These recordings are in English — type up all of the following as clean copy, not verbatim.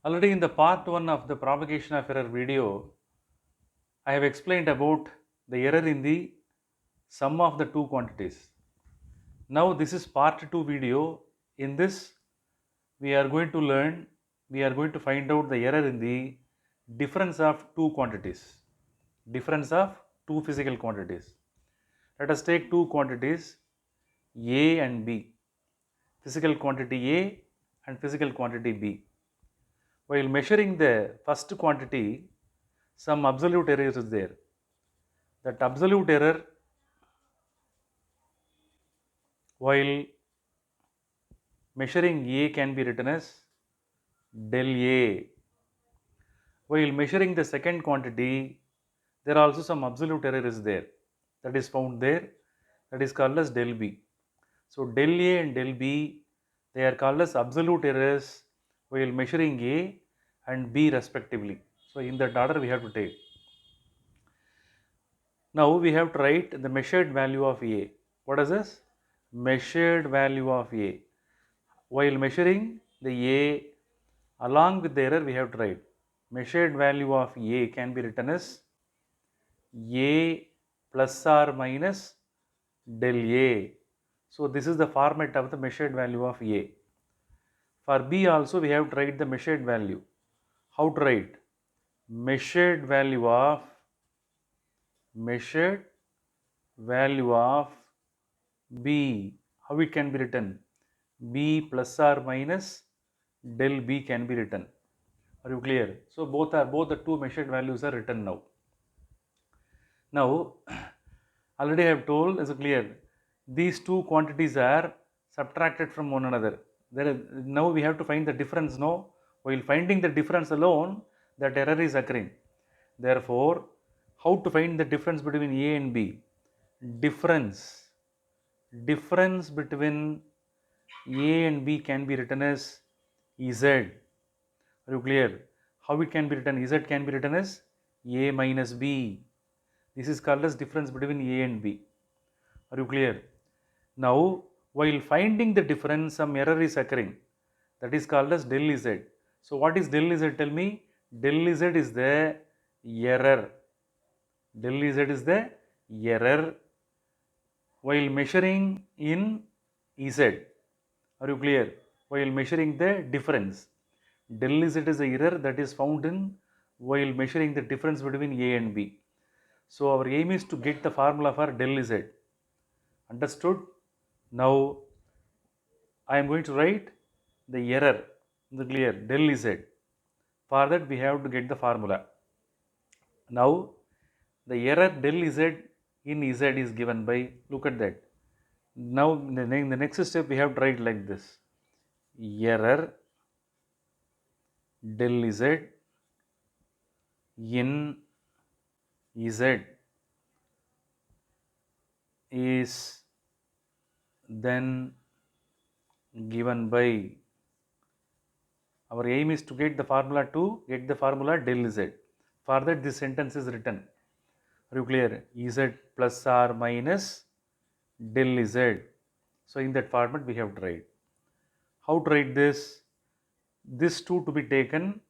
Already in the part 1 of the propagation of error video, I have explained about the error in the sum of the two quantities. Now this is part 2 video. In this we are going to find out the error in the difference of two quantities, difference of two physical quantities. Let us take two quantities A and B, physical quantity A and physical quantity B. While measuring the first quantity, some absolute error is there. That absolute error, while measuring A, can be written as del A. While measuring the second quantity, there are also some absolute error is there, that is found there, that is called as del B. So del A and del B, they are called as absolute errors while measuring A and B respectively. So in that order we have to take. Now we have to write the measured value of A. What is this? Measured value of A. While measuring the A, along with the error we have to write. Measured value of A can be written as A plus or minus del A. So this is the format of the measured value of A. For B also we have to write the measured value. How to write? Measured value of B. How it can be written? B plus or minus del B can be written. Are you clear? So both the two measured values are written now. Now already I have told, is clear, these two quantities are subtracted from one another. Now we have to find the difference now. While finding the difference alone, that error is occurring. Therefore, how to find the difference between A and B? Difference between A and B can be written as Z. Are you clear? How it can be written? Z can be written as A minus B. This is called as difference between A and B. Are you clear? Now, while finding the difference, some error is occurring. That is called as del Z. So, what is del Z? Tell me. Del Z is the error. Del Z is the error while measuring in Z. Are you clear? While measuring the difference. Del Z is the error that is found in while measuring the difference between A and B. So, our aim is to get the formula for del Z. Understood? Now, I am going to write the error, the clear, del Z. For that, we have to get the formula. Now, the error del Z in Z is given by, look at that. Now, in the next step, we have to write like this. Error del Z in Z is then given by, our aim is to get the formula del Z. For that, this sentence is written. Are you clear? Z plus or minus del Z. So in that format we have to write. How to write this? This two to be taken,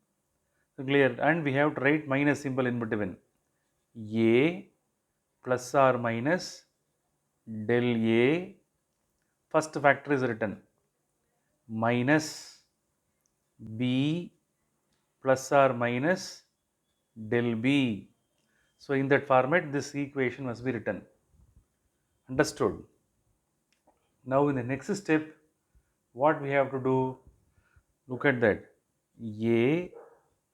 clear, and we have to write minus symbol in between. A plus or minus del A, first factor is written, minus B plus or minus del B. So in that format this equation must be written. Understood? Now in the next step, what we have to do? Look at that. A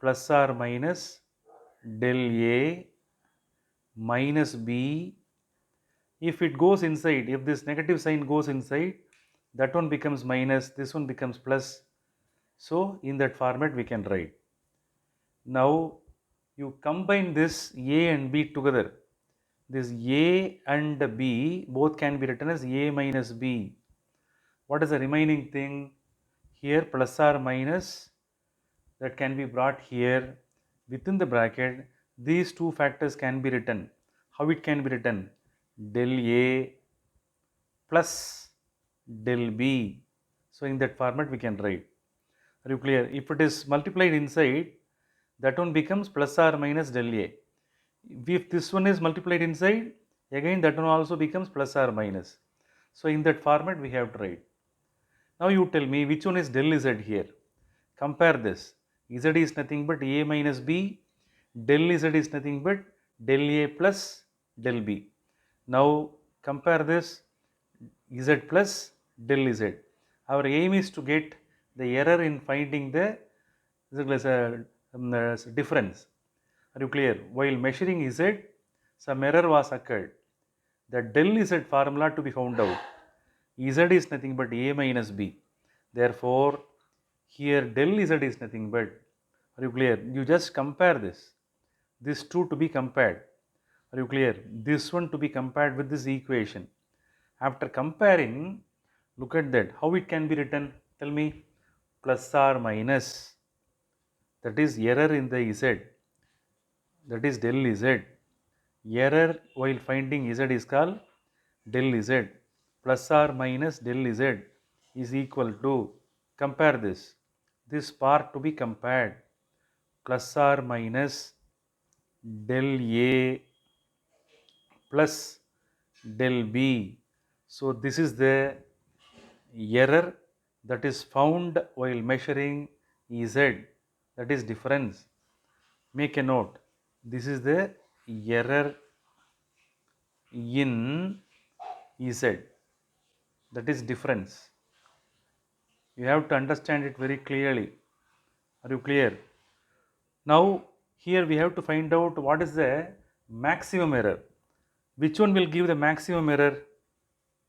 plus or minus del A minus B. If it goes inside, if this negative sign goes inside, that one becomes minus, this one becomes plus. So in that format we can write. Now you combine this A and B together. This A and B both can be written as A minus B. What is the remaining thing? Here plus or minus, that can be brought here within the bracket. These two factors can be written. How it can be written? Del A plus del B. So in that format we can write. Are you clear? If it is multiplied inside, that one becomes plus or minus del A. If this one is multiplied inside, again that one also becomes plus or minus. So in that format we have to write. Now you tell me which one is del Z here. Compare this. Z is nothing but A minus B. Del Z is nothing but del A plus del B. Now compare this Z plus del Z. Our aim is to get the error in finding the difference. Are you clear? While measuring Z, some error was occurred. The del Z formula to be found out. Z is nothing but A minus B. Therefore, here del Z is nothing but, are you clear? You just compare this. This two to be compared. Are you clear? This one to be compared with this equation. After comparing, look at that. How it can be written? Tell me. Plus or minus. That is error in the Z. That is del Z. Error while finding Z is called del Z. Plus or minus del Z is equal to, compare this. This part to be compared. Plus or minus del A plus del B. So this is the error that is found while measuring Z, that is difference. Make a note. This is the error in Z, that is difference. You have to understand it very clearly. Are you clear? Now here we have to find out what is the maximum error. Which one will give the maximum error?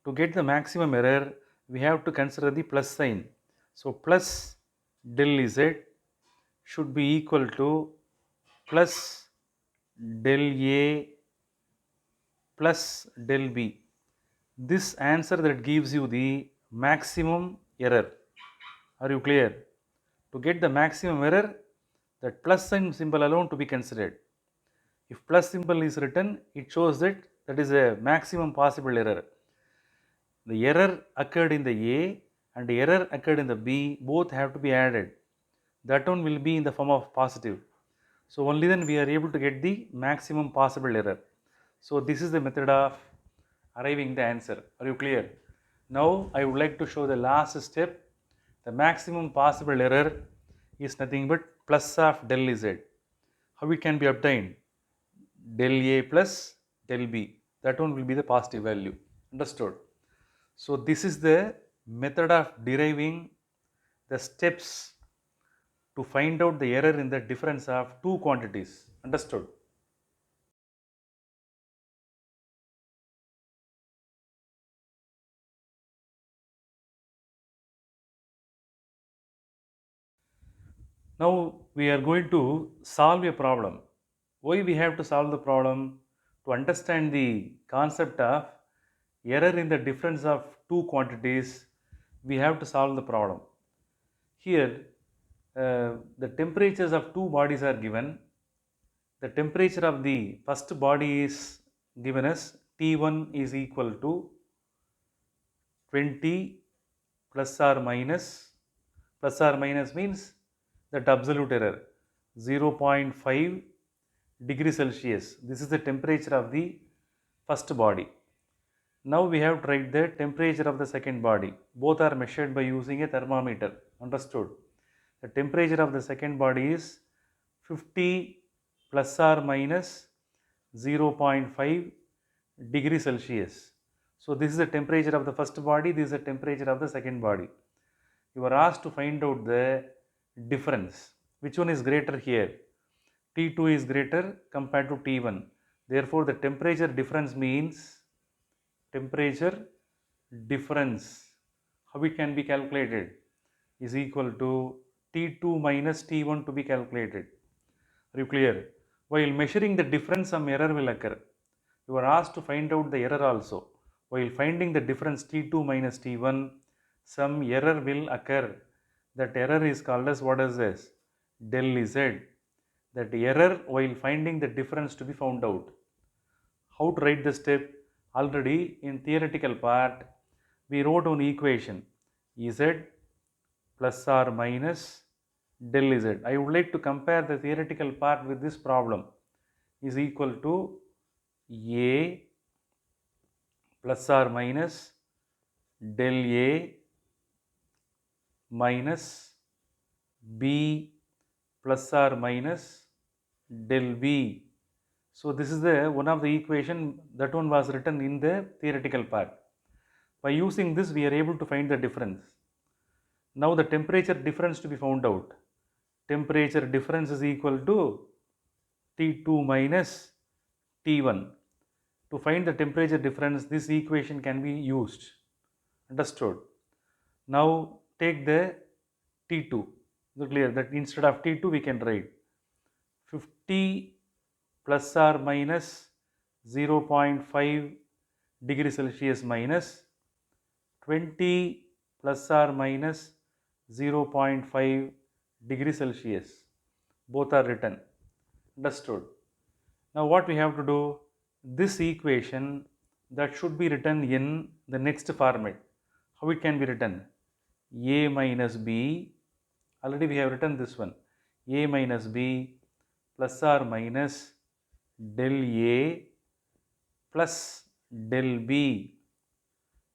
To get the maximum error, we have to consider the plus sign. So plus del Z should be equal to plus del A plus del B. This answer that gives you the maximum error. Are you clear? To get the maximum error, that plus sign symbol alone to be considered. If plus symbol is written, it shows that that is a maximum possible error. The error occurred in the A and the error occurred in the B, both have to be added. That one will be in the form of positive. So only then we are able to get the maximum possible error. So this is the method of arriving the answer. Are you clear? Now I would like to show the last step. The maximum possible error is nothing but plus of del Z. How it can be obtained? Del A plus del B. That one will be the positive value. Understood? So this is the method of deriving the steps to find out the error in the difference of two quantities. Understood? Now we are going to solve a problem. Why we have to solve the problem? To understand the concept of error in the difference of two quantities, we have to solve the problem. Here, the temperatures of two bodies are given. The temperature of the first body is given as T1 is equal to 20 plus or minus means that absolute error 0.5 degree Celsius. This is the temperature of the first body. Now we have to write the temperature of the second body. Both are measured by using a thermometer. Understood? The temperature of the second body is 50 plus or minus 0.5 degree Celsius. So this is the temperature of the first body, this is the temperature of the second body. You are asked to find out the difference. Which one is greater here? T2 is greater compared to T1. Therefore, the temperature difference means temperature difference. How it can be calculated? Is equal to T2 minus T1 to be calculated. Are you clear? While measuring the difference, some error will occur. You are asked to find out the error also. While finding the difference T2 minus T1, some error will occur. That error is called as, what is this? Del Z. That error while finding the difference to be found out. How to write the step? Already in theoretical part, we wrote an equation. Z plus or minus del z. I would like to compare the theoretical part with this problem is equal to a plus or minus del a minus b plus or minus del b. So this is the one of the equation, that one was written in the theoretical part. By using this we are able to find the difference. Now the temperature difference to be found out. Temperature difference is equal to T2 minus T1. To find the temperature difference, this equation can be used. Understood? Now take the T2. Is it clear that instead of T2 we can write 50 plus or minus 0.5 degree Celsius minus 20 plus or minus 0.5 degree Celsius. Both are written. Understood? Now what we have to do? This equation that should be written in the next format. How it can be written? A minus b, already we have written this one, a minus b plus or minus del a plus del b.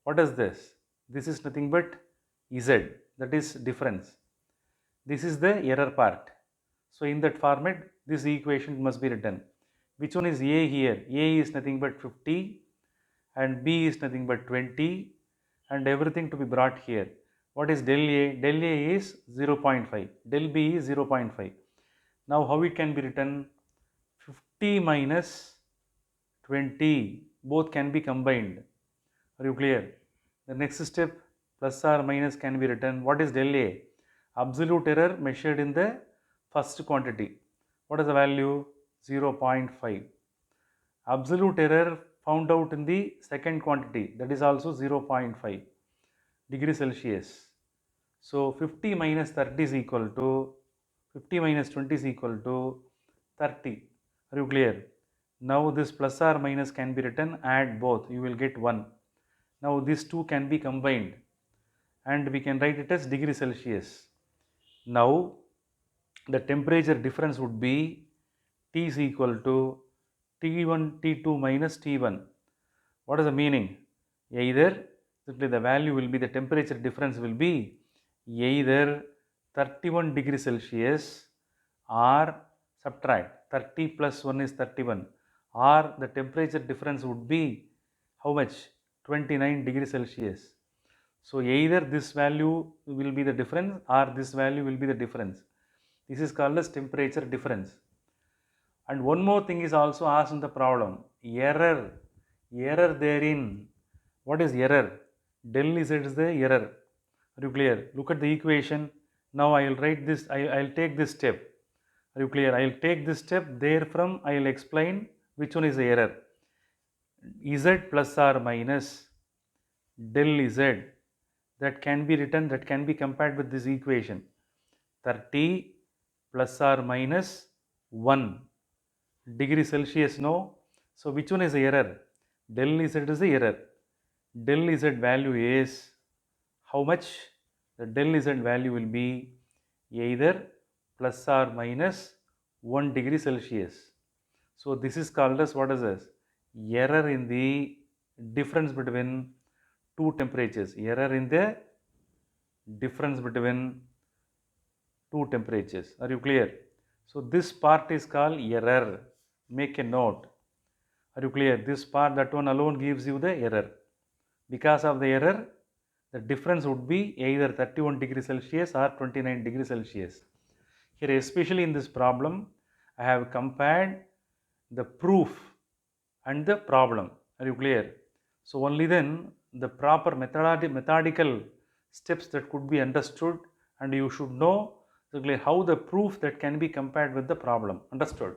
What is this? This is nothing but z, that is difference. This is the error part. So in that format this equation must be written. Which one is a here? A is nothing but 50 and b is nothing but 20 and everything to be brought here. What is del a? Del a is 0.5, del b is 0.5. Now how it can be written? 50 minus 20, both can be combined. Are you clear? The next step, plus or minus can be written. What is del a? Absolute error measured in the first quantity. What is the value? 0.5. Absolute error found out in the second quantity, that is also 0.5 degree Celsius. So 50 minus 30 is equal to 50 minus 20 is equal to 30. Are you clear? Now this plus or minus can be written, add both, you will get 1. Now these two can be combined and we can write it as degree Celsius. Now the temperature difference would be T is equal to T1 T2 minus T1. What is the meaning? Either simply the value will be, the temperature difference will be either 31 degree Celsius or subtract 30 plus 1 is 31, or the temperature difference would be how much? 29 degree Celsius. So either this value will be the difference or this value will be the difference. This is called as temperature difference. And one more thing is also asked in the problem, error therein. What is error? Del z is the error. Are you clear? Look at the equation. Now I will write this, I will take this step. Are you clear? I will take this step, therefrom I will explain which one is the error. Z plus or minus del z, that can be written, that can be compared with this equation. 30 plus or minus 1 degree Celsius, no? So which one is the error? Del z is the error. Del z value is how much? The del z value will be either plus or minus 1 degree Celsius. So this is called as, what is this? Error in the difference between two temperatures. Error in the difference between two temperatures. Are you clear? So this part is called error. Make a note. Are you clear? This part, that one alone gives you the error. Because of the error, the difference would be either 31 degree Celsius or 29 degree Celsius. Here, especially in this problem, I have compared the proof and the problem. Are you clear? So only then the proper methodical steps that could be understood, and you should know how the proof that can be compared with the problem. Understood?